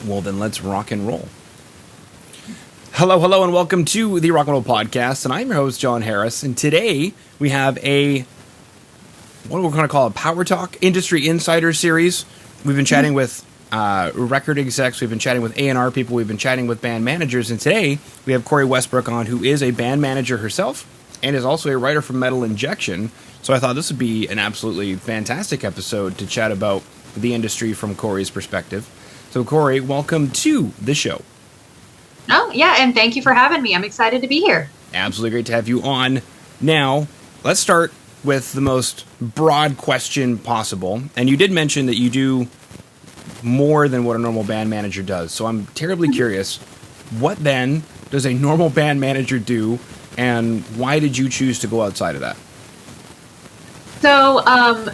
Well, then let's rock and roll. Hello, and welcome to the Rock and Roll Podcast. And I'm your host, John Harris. And today we have what we're going to call a Power Talk Industry Insider Series. We've been chatting with record execs. We've been chatting with A&R people. We've been chatting with band managers. And today we have CORI WESTBROOK on, who is a band manager herself and is also a writer for Metal Injection. So I thought this would be an absolutely fantastic episode to chat about the industry from CORI's perspective. So, CORI, welcome to the show. Oh, yeah, and thank you for having me. I'm excited to be here. Absolutely great to have you on. Now, let's start with the most broad question possible. And you did mention that you do more than what a normal band manager does. So I'm terribly curious, what then does a normal band manager do, and why did you choose to go outside of that? So,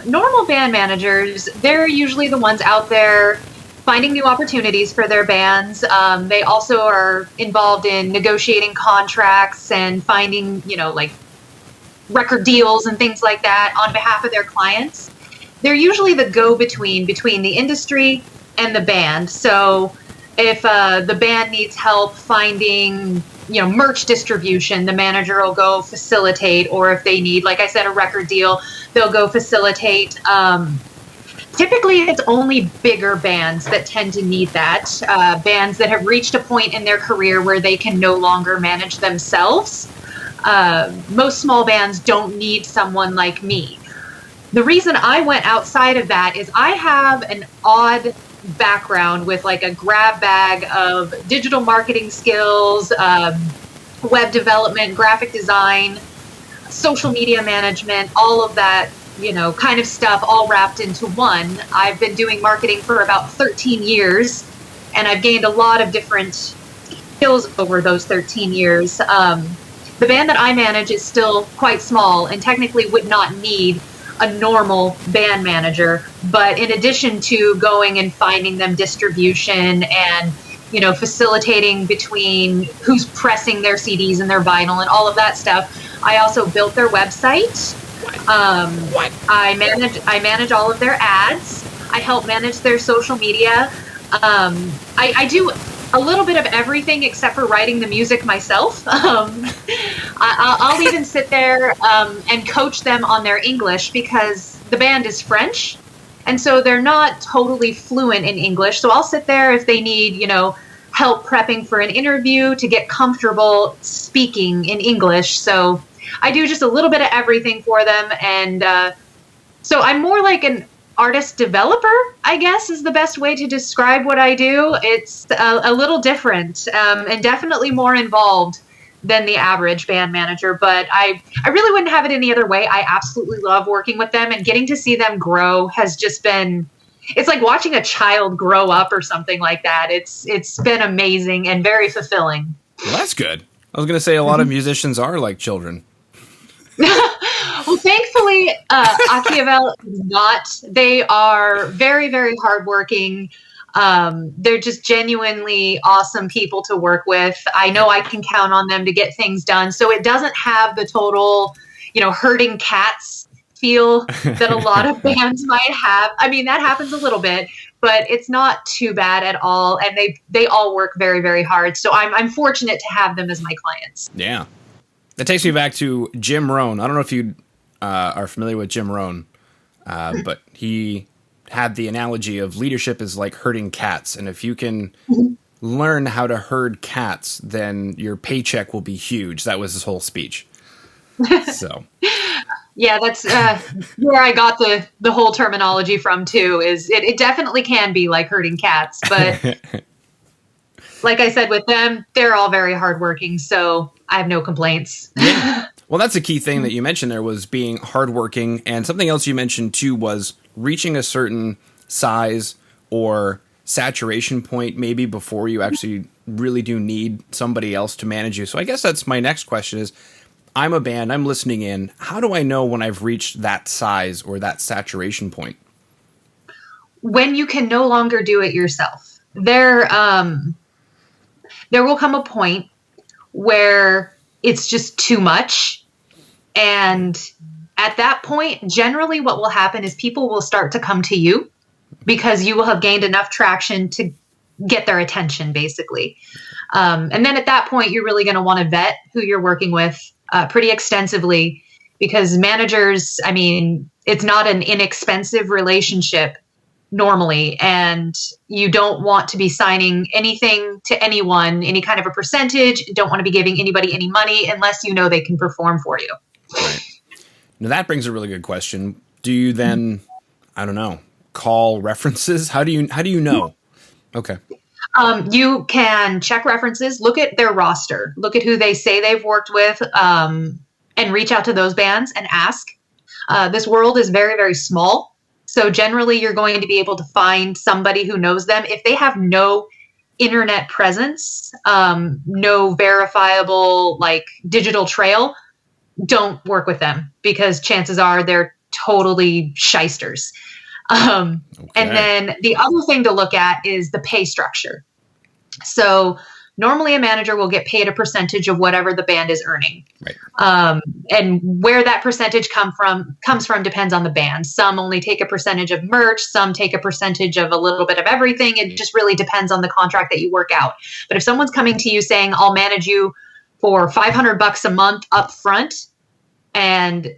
normal band managers, they're usually the ones out there finding new opportunities for their bands. They also are involved in negotiating contracts and finding, like record deals and things like that on behalf of their clients. They're usually the go-between between the industry and the band. So if the band needs help finding, merch distribution, the manager will go facilitate. Or if they need, like I said, a record deal, they'll go facilitate. Typically, it's only bigger bands that tend to need that. Bands that have reached a point in their career where they can no longer manage themselves. Most small bands don't need someone like me. The reason I went outside of that is I have an odd background with like a grab bag of digital marketing skills, web development, graphic design, social media management, all of that kind of stuff all wrapped into one. I've been doing marketing for about 13 years, and I've gained a lot of different skills over those 13 years. The band that I manage is still quite small and technically would not need a normal band manager. But in addition to going and finding them distribution and, facilitating between who's pressing their CDs and their vinyl and all of that stuff, I also built their website. I manage all of their ads. I help manage their social media. I do a little bit of everything except for writing the music myself. I'll even sit there and coach them on their English because the band is French, and so they're not totally fluent in English. So I'll sit there if they need, help prepping for an interview to get comfortable speaking in English. So I do just a little bit of everything for them. And so I'm more like an artist developer, I guess, is the best way to describe what I do. It's a little different and definitely more involved than the average band manager. But I really wouldn't have it any other way. I absolutely love working with them, and getting to see them grow has just been, it's like watching a child grow up or something like that. It's been amazing and very fulfilling. Well, that's good. I was going to say a lot of musicians are like children. Well, thankfully, Achiavel is not. They are very, very hardworking. They're just genuinely awesome people to work with. I know I can count on them to get things done. So it doesn't have the total, herding cats feel that a lot of bands might have. I mean, that happens a little bit, but it's not too bad at all. And they all work very, very hard. So I'm fortunate to have them as my clients. Yeah. That takes me back to Jim Rohn. I don't know if you are familiar with Jim Rohn, but he had the analogy of leadership is like herding cats. And if you can learn how to herd cats, then your paycheck will be huge. That was his whole speech. So, yeah, that's where I got the whole terminology from too, is it definitely can be like herding cats. But like I said, with them, they're all very hardworking. So I have no complaints. Yeah. Well, that's a key thing that you mentioned there, was being hardworking. And something else you mentioned too was reaching a certain size or saturation point maybe before you actually really do need somebody else to manage you. So I guess that's my next question is, I'm a band, I'm listening in. How do I know when I've reached that size or that saturation point? When you can no longer do it yourself. There will come a point where it's just too much. And at that point, generally what will happen is people will start to come to you because you will have gained enough traction to get their attention, basically. And then at that point, you're really going to want to vet who you're working with pretty extensively, because managers, I mean, it's not an inexpensive relationship normally, and you don't want to be signing anything to anyone, any kind of a percentage. You don't want to be giving anybody any money unless you know they can perform for you. Right. Now that brings a really good question. Do you then, I don't know, call references? How do you know? Okay. You can check references, look at their roster, look at who they say they've worked with, and reach out to those bands and ask. This world is very, very small. So generally, you're going to be able to find somebody who knows them. If they have no internet presence, no verifiable like digital trail, don't work with them, because chances are they're totally shysters. And then the other thing to look at is the pay structure. So normally a manager will get paid a percentage of whatever the band is earning. Right. And where that percentage comes from depends on the band. Some only take a percentage of merch. Some take a percentage of a little bit of everything. It just really depends on the contract that you work out. But if someone's coming to you saying, I'll manage you for $500 a month up front, and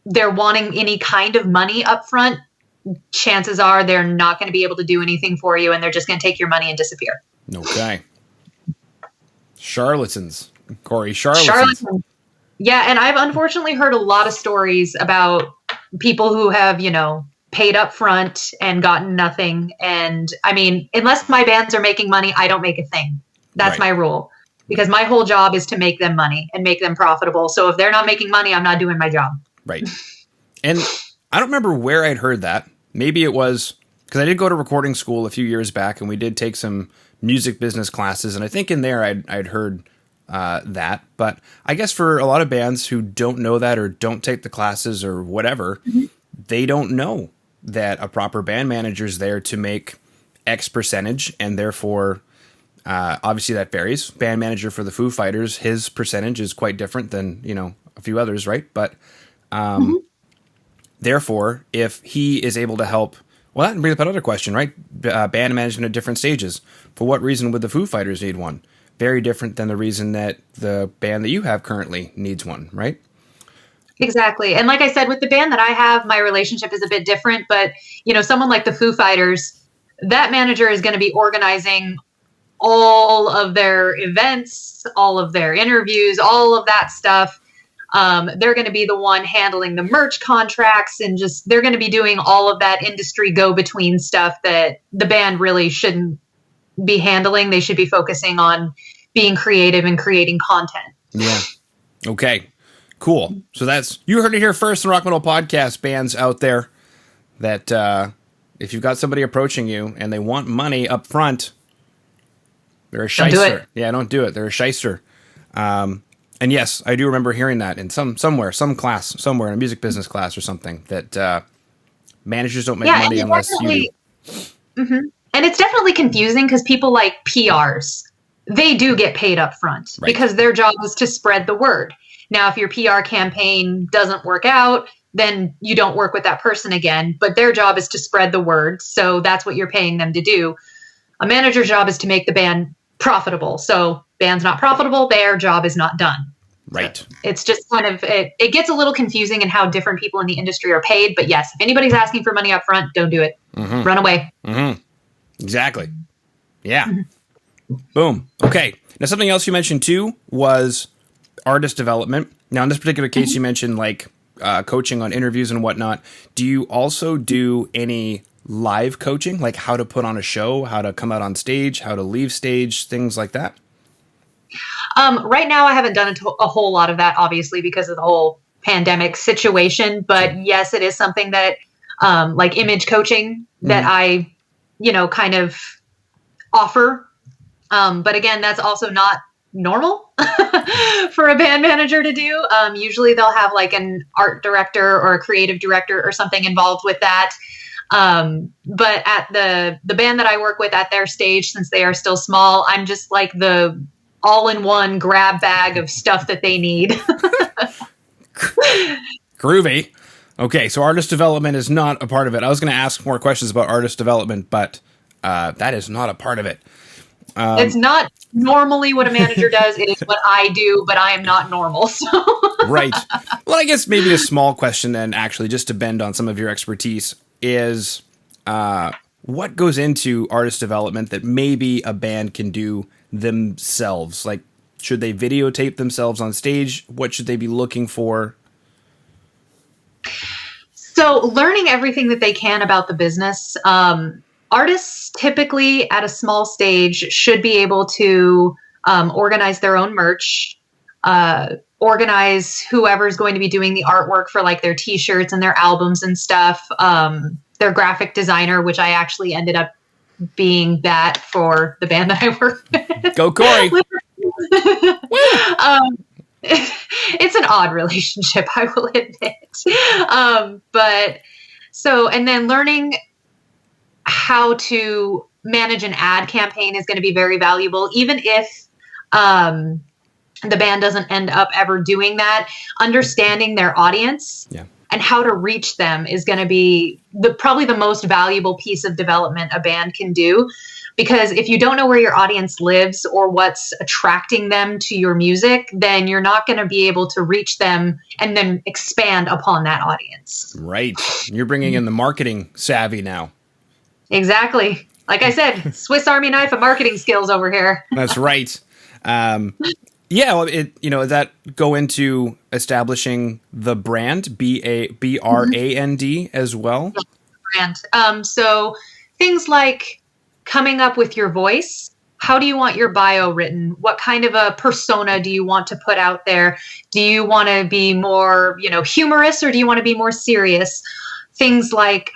they're wanting any kind of money up front, chances are they're not going to be able to do anything for you, and they're just going to take your money and disappear. Okay. Charlatans. CORI, charlatans. Yeah, and I've unfortunately heard a lot of stories about people who have, paid up front and gotten nothing. And I mean, unless my bands are making money, I don't make a thing. That's my rule. Because my whole job is to make them money and make them profitable. So if they're not making money, I'm not doing my job. Right. And I don't remember where I'd heard that. Maybe it was because I did go to recording school a few years back, and we did take some music business classes. And I think in there I'd heard that. But I guess for a lot of bands who don't know that or don't take the classes or whatever, they don't know that a proper band manager is there to make X percentage, and therefore... obviously that varies. Band manager for the Foo Fighters, his percentage is quite different than, a few others, right? But therefore, if he is able to help, well, that brings up another question, right? Band management at different stages. For what reason would the Foo Fighters need one? Very different than the reason that the band that you have currently needs one, right? Exactly. And like I said, with the band that I have, my relationship is a bit different. But, someone like the Foo Fighters, that manager is going to be organizing all of their events, all of their interviews, all of that stuff. They're going to be the one handling the merch contracts, and just they're going to be doing all of that industry go-between stuff that the band really shouldn't be handling. They should be focusing on being creative and creating content. Yeah. Okay. Cool. So you heard it here first in Rock Metal Podcast, bands out there, that if you've got somebody approaching you and they want money up front, they're a shyster. Don't do it. They're a shyster. And yes, I do remember hearing that in some class, somewhere in a music business class or something, that managers don't make money unless you do. Mm-hmm. And it's definitely confusing because people like PRs, they do get paid up front because their job is to spread the word. Now, if your PR campaign doesn't work out, then you don't work with that person again. But their job is to spread the word. So that's what you're paying them to do. A manager's job is to make the band profitable. So band's not profitable, their job is not done. Right. It's just kind of, it gets a little confusing in how different people in the industry are paid. But yes, if anybody's asking for money up front, don't do it. Mm-hmm. Run away. Mm-hmm. Exactly. Yeah. Mm-hmm. Boom. Okay. Now, something else you mentioned too was artist development. Now, in this particular case, you mentioned like coaching on interviews and whatnot. Do you also do any live coaching, like how to put on a show, how to come out on stage, how to leave stage, things like that? Right now, I haven't done a whole lot of that, obviously, because of the whole pandemic situation. But yes, it is something that, like image coaching, that I, kind of offer. But again, that's also not normal for a band manager to do. Usually they'll have like an art director or a creative director or something involved with that. But at the band that I work with at their stage, since they are still small, I'm just like the all-in-one grab bag of stuff that they need. Groovy. Okay, so artist development is not a part of it. I was going to ask more questions about artist development, but that is not a part of it. It's not normally what a manager does. It is what I do, but I am not normal. So Right. Well, I guess maybe a small question then, actually, just to bend on some of your expertise, is what goes into artist development that maybe a band can do themselves? Like, should they videotape themselves on stage? What should they be looking for? So learning everything that they can about the business. Artists typically at a small stage should be able to organize their own merch, organize whoever's going to be doing the artwork for like their t-shirts and their albums and stuff. Their graphic designer, which I actually ended up being that for the band that I work with. Go Corey! It's an odd relationship, I will admit. And then learning how to manage an ad campaign is going to be very valuable, even if the band doesn't end up ever doing that. Understanding their audience and how to reach them is going to be probably the most valuable piece of development a band can do. Because if you don't know where your audience lives or what's attracting them to your music, then you're not going to be able to reach them and then expand upon that audience. Right. You're bringing in the marketing savvy now. Exactly. Like I said, Swiss Army knife of marketing skills over here. That's right. Well, that go into establishing the brand, BRAND as well. Brand. So things like coming up with your voice. How do you want your bio written? What kind of a persona do you want to put out there? Do you want to be more, humorous, or do you want to be more serious? Things like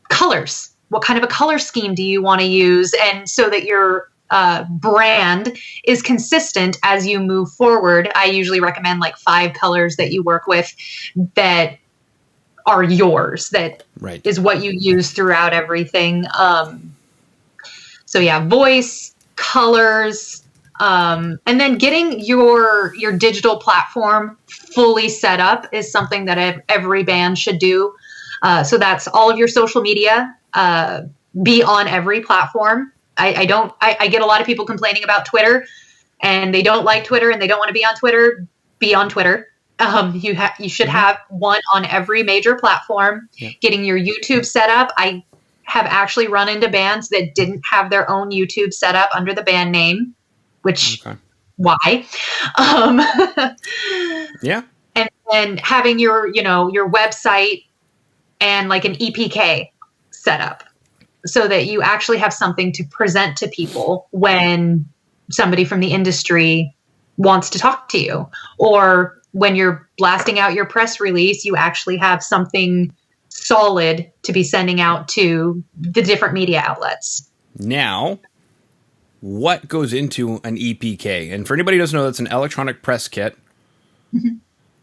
colors. What kind of a color scheme do you want to use? And so that your brand is consistent as you move forward. I usually recommend like 5 colors that you work with that are yours, that is what you use throughout everything. Voice, colors, and then getting your digital platform fully set up is something that every band should do. So that's all of your social media, be on every platform. I get a lot of people complaining about Twitter, and they don't like Twitter and they don't want to be on Twitter. Be on Twitter. You should have one on every major platform. Yeah. Getting your YouTube set up. I have actually run into bands that didn't have their own YouTube set up under the band name, which why? And having your website and like an EPK set up so that you actually have something to present to people when somebody from the industry wants to talk to you, or when you're blasting out your press release, you actually have something solid to be sending out to the different media outlets. Now, what goes into an EPK? And for anybody who doesn't know, that's an electronic press kit,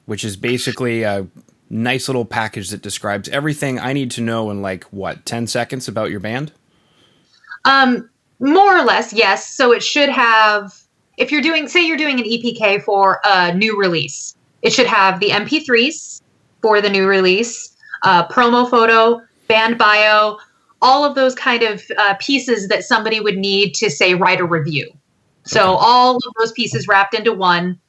which is basically a nice little package that describes everything I need to know in 10 seconds about your band? More or less, yes. So it should have, if you're doing an EPK for a new release, it should have the MP3s for the new release, promo photo, band bio, all of those kind of pieces that somebody would need to, say, write a review. So all of those pieces wrapped into one.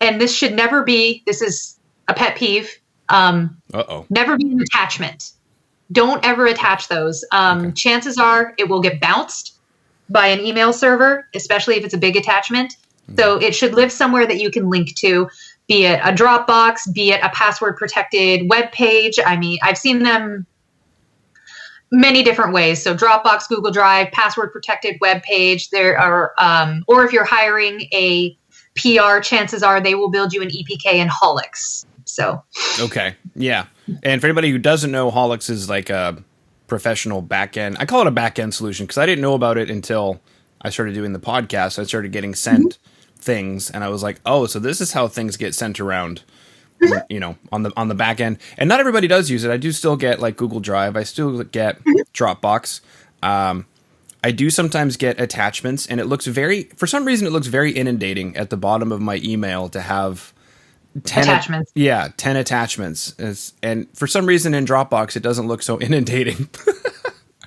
And this should never be, this is a pet peeve, never be an attachment. Don't ever attach those. Chances are it will get bounced by an email server, especially if it's a big attachment. So it should live somewhere that you can link to, be it a Dropbox, be it a password-protected web page. I mean, I've seen them many different ways. So Dropbox, Google Drive, password-protected web page. There are, or if you're hiring a PR, chances are they will build you an EPK in Holix. So. Okay. Yeah. And for anybody who doesn't know, Holix is like a professional backend. I call it a backend solution because I didn't know about it until I started doing the podcast. I started getting sent things, and I was like, oh, so this is how things get sent around, on the back end. And not everybody does use it. I do still get like Google Drive. I still get Dropbox. I do sometimes get attachments, and for some reason, it looks very inundating at the bottom of my email to have 10 attachments. 10 attachments. And for some reason in Dropbox, it doesn't look so inundating.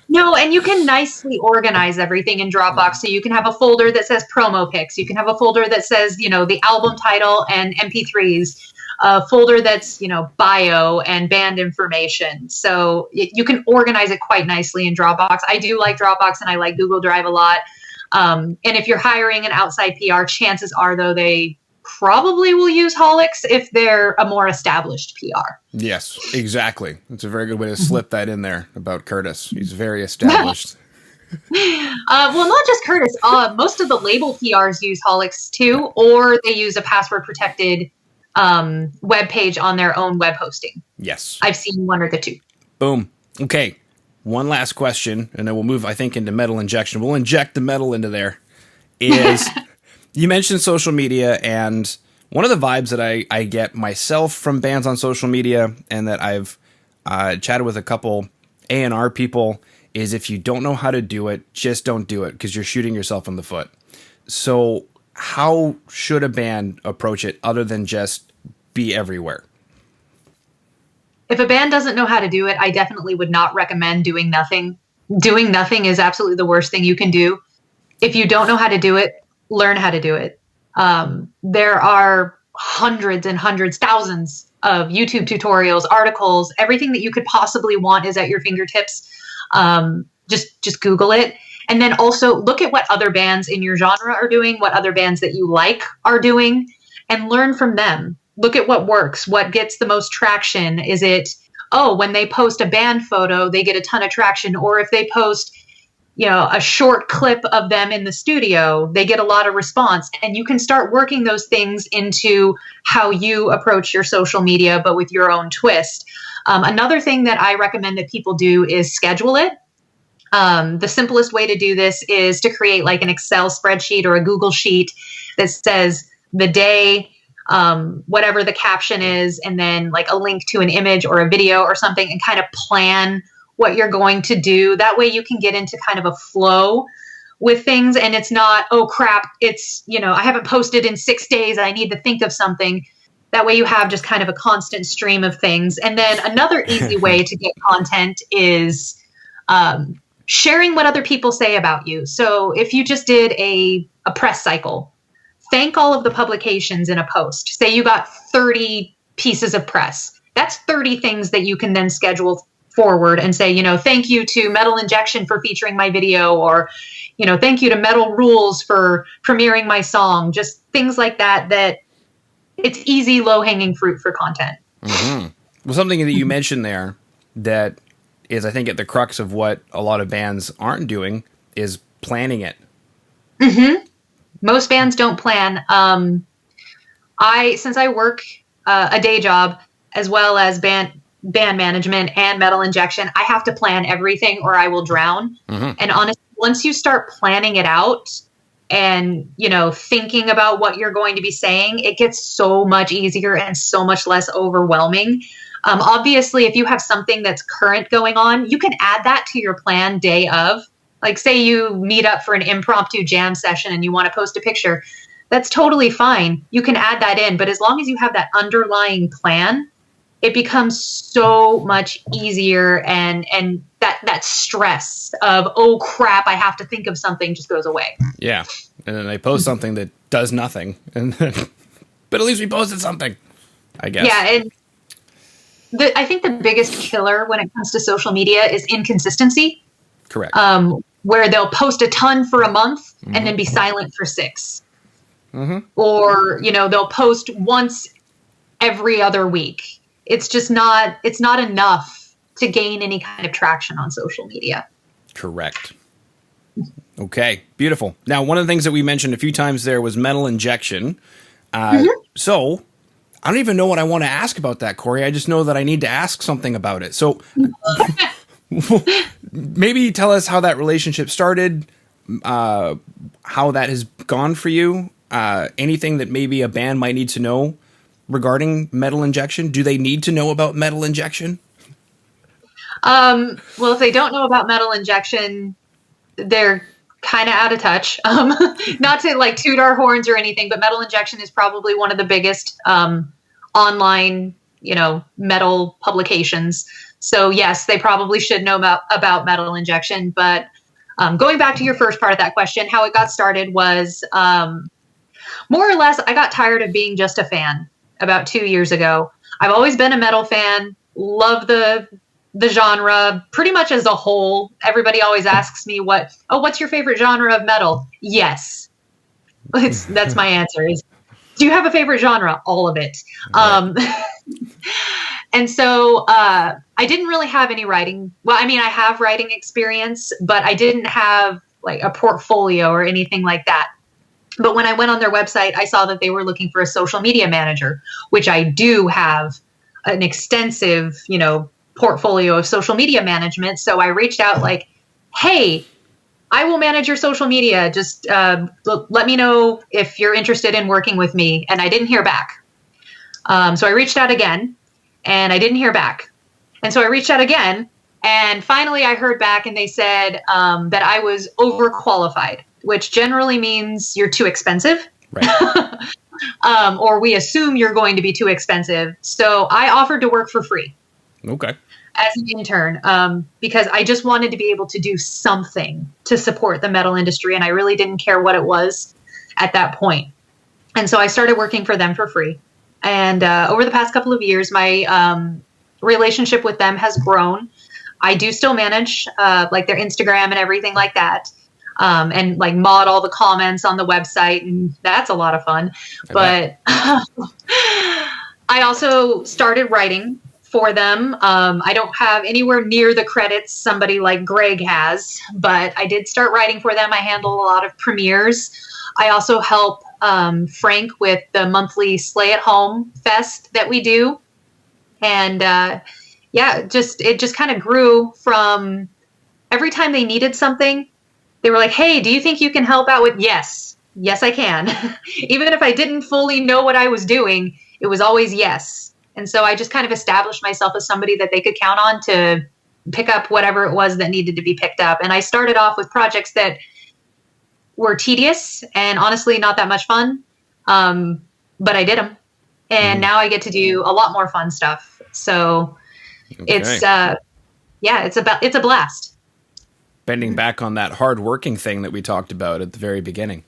No, And you can nicely organize everything in Dropbox. So you can have a folder that says promo pics. You can have a folder that says, the album title and MP3s, a folder that's, bio and band information. So you can organize it quite nicely in Dropbox. I do like Dropbox and I like Google Drive a lot. And if you're hiring an outside PR, chances are, though, they probably will use Holix if they're a more established PR. Yes, exactly. It's a very good way to slip that in there about Curtis. He's very established. Well, not just Curtis. Most of the label PRs use Holix too, or they use a password-protected web page on their own web hosting. Yes. I've seen one or the two. Boom. Okay. One last question, and then we'll move, I think, into metal injection. We'll inject the metal into there. Is you mentioned social media, and one of the vibes that I get myself from bands on social media, and that I've chatted with a couple A&R people, is if you don't know how to do it, just don't do it, because you're shooting yourself in the foot. So how should a band approach it other than just be everywhere? If a band doesn't know how to do it, I definitely would not recommend doing nothing. Doing nothing is absolutely the worst thing you can do. If you don't know how to do it, learn how to do it. There are hundreds and hundreds, thousands of YouTube tutorials, articles, everything that you could possibly want is at your fingertips. Just Google it. And then also look at what other bands in your genre are doing, what other bands that you like are doing, and learn from them. Look at what works, what gets the most traction. Is it, when they post a band photo, they get a ton of traction, or if they post, a short clip of them in the studio, they get a lot of response. And you can start working those things into how you approach your social media, but with your own twist. Another thing that I recommend that people do is schedule it. The simplest way to do this is to create like an Excel spreadsheet or a Google sheet that says the day, whatever the caption is, and then like a link to an image or a video or something, and kind of plan what you're going to do. That way you can get into kind of a flow with things, and it's not, oh crap, it's, I haven't posted in 6 days, I need to think of something. That way you have just kind of a constant stream of things. And then another easy way to get content is sharing what other people say about you. So if you just did a press cycle, thank all of the publications in a post. Say you got 30 pieces of press. That's 30 things that you can then schedule forward and say, thank you to Metal Injection for featuring my video, or, thank you to Metal Rules for premiering my song. Just things like that, that it's easy, low-hanging fruit for content. Mm-hmm. Well, something that you mentioned there that is, I think, at the crux of what a lot of bands aren't doing is planning it. Mm-hmm. Most bands don't plan. Since I work a day job as well as band management and Metal Injection, I have to plan everything or I will drown. Mm-hmm. And honestly, once you start planning it out and, thinking about what you're going to be saying, it gets so much easier and so much less overwhelming. Obviously, if you have something that's current going on, you can add that to your plan day of. Like, say you meet up for an impromptu jam session and you want to post a picture. That's totally fine. You can add that in. But as long as you have that underlying plan, it becomes so much easier, and that stress of, oh crap, I have to think of something, just goes away. Yeah. And then they post something that does nothing. But at least we posted something, I guess. Yeah, and I think the biggest killer when it comes to social media is inconsistency. Correct. Where they'll post a ton for a month mm-hmm. and then be silent for 6. Mm-hmm. Or, they'll post once every other week. It's just it's not enough to gain any kind of traction on social media. Correct. Okay, beautiful. Now, one of the things that we mentioned a few times there was Metal Injection. Mm-hmm. So I don't even know what I want to ask about that, Corey. I just know that I need to ask something about it. So maybe tell us how that relationship started, how that has gone for you, anything that maybe a band might need to know regarding Metal Injection. Do they need to know about Metal Injection? Well, if they don't know about Metal Injection, they're kind of out of touch. Not to like toot our horns or anything, but Metal Injection is probably one of the biggest online, metal publications. So yes, they probably should know about metal injection. But going back to your first part of that question, how it got started was more or less, I got tired of being just a fan about 2 years ago. I've always been a metal fan, love the genre pretty much as a whole. Everybody always asks me what's your favorite genre of metal? Yes. That's my answer is, do you have a favorite genre? All of it. And so I didn't really have any writing. Well, I mean, I have writing experience, but I didn't have like a portfolio or anything like that. But when I went on their website, I saw that they were looking for a social media manager, which I do have an extensive, portfolio of social media management. So I reached out like, hey, I will manage your social media. Just let me know if you're interested in working with me. And I didn't hear back. So I reached out again and I didn't hear back. And so I reached out again and finally I heard back and they said that I was overqualified, which generally means you're too expensive. Right. Or we assume you're going to be too expensive. So I offered to work for free. Okay. As an intern, because I just wanted to be able to do something to support the metal industry. And I really didn't care what it was at that point. And so I started working for them for free. And over the past couple of years, my relationship with them has grown. I do still manage like their Instagram and everything like that. And like mod all the comments on the website. And that's a lot of fun. But I also started writing for them. I don't have anywhere near the credits somebody like Greg has, but I did start writing for them. I handle a lot of premieres. I also help Frank with the monthly Slay at Home Fest that we do. And it just kind of grew from every time they needed something, they were like, hey, do you think you can help out with? Yes, I can. Even if I didn't fully know what I was doing, it was always yes. And so I just kind of established myself as somebody that they could count on to pick up whatever it was that needed to be picked up. And I started off with projects that were tedious and honestly not that much fun. But I did them. And now I get to do a lot more fun stuff. So it's a blast. Bending back on that hard working thing that we talked about at the very beginning.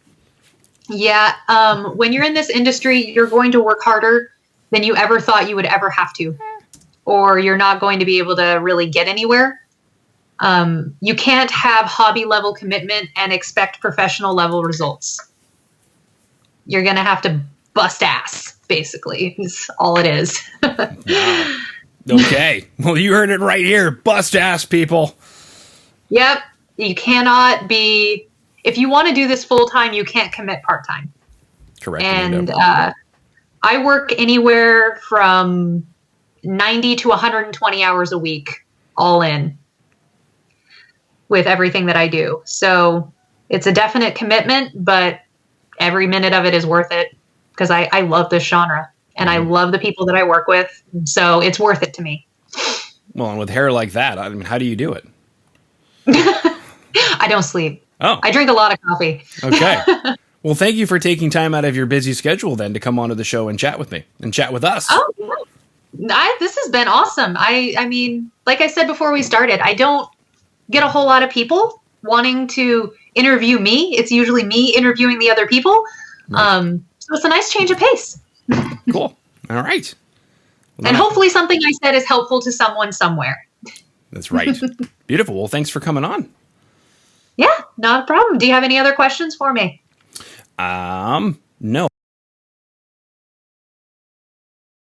Yeah. When you're in this industry, you're going to work harder than you ever thought you would ever have to, or you're not going to be able to really get anywhere. You can't have hobby level commitment and expect professional level results. You're going to have to bust ass, basically, is all it is. Wow. Okay. Well, you heard it right here. Bust ass, people. Yep. You cannot be, if you want to do this full time, you can't commit part time. Correct. And I work anywhere from 90 to 120 hours a week, all in, with everything that I do. So it's a definite commitment, but every minute of it is worth it because I love this genre and I love the people that I work with. So it's worth it to me. Well, and with hair like that, I mean, how do you do it? I don't sleep. Oh. I drink a lot of coffee. Okay. Well, thank you for taking time out of your busy schedule then to come onto the show and chat with me and chat with us. Oh, this has been awesome. I mean, like I said before we started, I don't get a whole lot of people wanting to interview me. It's usually me interviewing the other people. Right. So it's a nice change of pace. Cool. All right. Well, and hopefully something I said is helpful to someone somewhere. That's right. Beautiful. Well, thanks for coming on. Yeah, not a problem. Do you have any other questions for me? No.